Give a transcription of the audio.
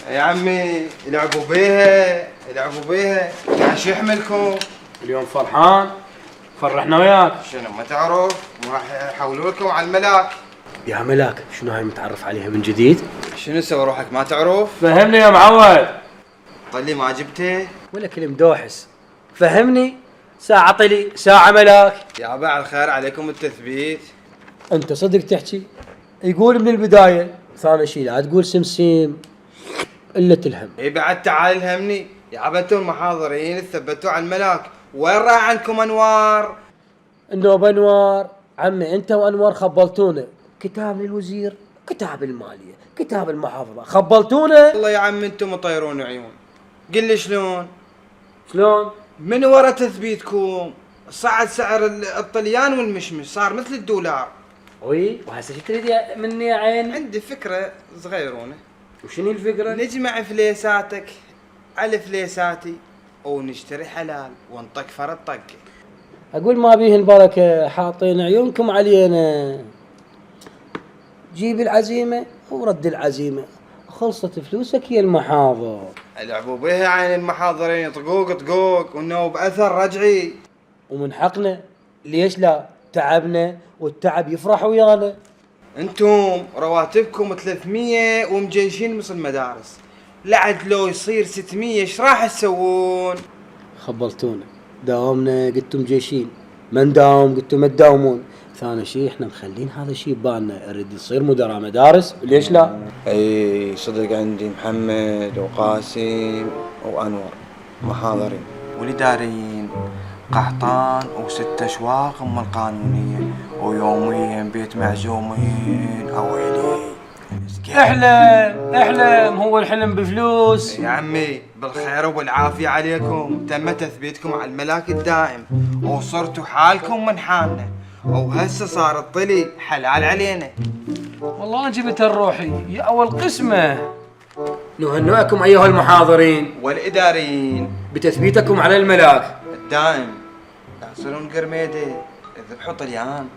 يا عمي العبوا بيها العبوا بيها، يعني شو يحملكم؟ اليوم فرحان؟ فرحنا وياك. شنو ما تعرف؟ راح يحولوا لكم على الملاك. يا ملاك شنو هاي متعرف عليها من جديد؟ شنو سوى روحك ما تعرف؟ فهمني يا معود. طلي ما جبته؟ ولا كلم دوحس. فهمني. ساعة طلي ساعة ملاك. يابا على الخير عليكم التثبيت. انت صدق تحكي؟ يقول من البداية. ثاني شي لا تقول سمسيم الا تلهم. اي بعد تعال الهمني. يابا انتم المحاضرين ثبتوا على الملاك، وين راح عنكم انوار؟ النوب انوار. عمي انت وانوار خبلتونا. كتاب الوزير، كتاب المالية، كتاب المحافظة، خبلتونا. والله يا عم انتم مطيرون عيون. قل لي شلون؟ شلون؟ من ورا تثبيتكم صعد سعر الطليان والمشمش، صار مثل الدولار. وي وهسه شو تريد مني يا عين؟ عندي فكرة صغيرونة. وشنو الفكرة؟ نجمع فليساتك على فليساتي ونشتري حلال ونطق فرد طقة. اقول ما بيه البركة، حاطين عيونكم علينا. جيب العزيمة ورد العزيمة، خلصت فلوسك يا المحاضر. العبوا بها عين المحاضرين طقوق طقوق وانه باثر رجعي. ومن حقنا، ليش لا؟ تعبنا والتعب يفرح ويانا. انتم رواتبكم 300 ومجيشين مثل المدارس، لعد لو يصير 600 ايش راح تسوون؟ خبلتونا. داومنا قلتم جيشين، ما نداوم قلتم ما تداومون. ثاني شيء احنا مخلين هذا الشيء ببالنا، نريد نصير مدراء مدارس، ليش لا؟ اي صدق عندي محمد وقاسم وانور محاضرين والاداريين، قحطان وست اشواق ام القانونيه ويوميا بيت معزومين اويلي. احلم احلم، هو الحلم بفلوس؟ يا عمي بالخير وبالعافيه عليكم، تم تثبيتكم على الملاك الدائم وصرتوا حالكم من حالنا، وهسه صار الطلي حلال علينا. والله أنا جبت الروحي يا أول قسمة. نهنئكم أيها المحاضرين والاداريين بتثبيتكم على الملاك الدائم. يحصلون قرميده ذبحوا طليان.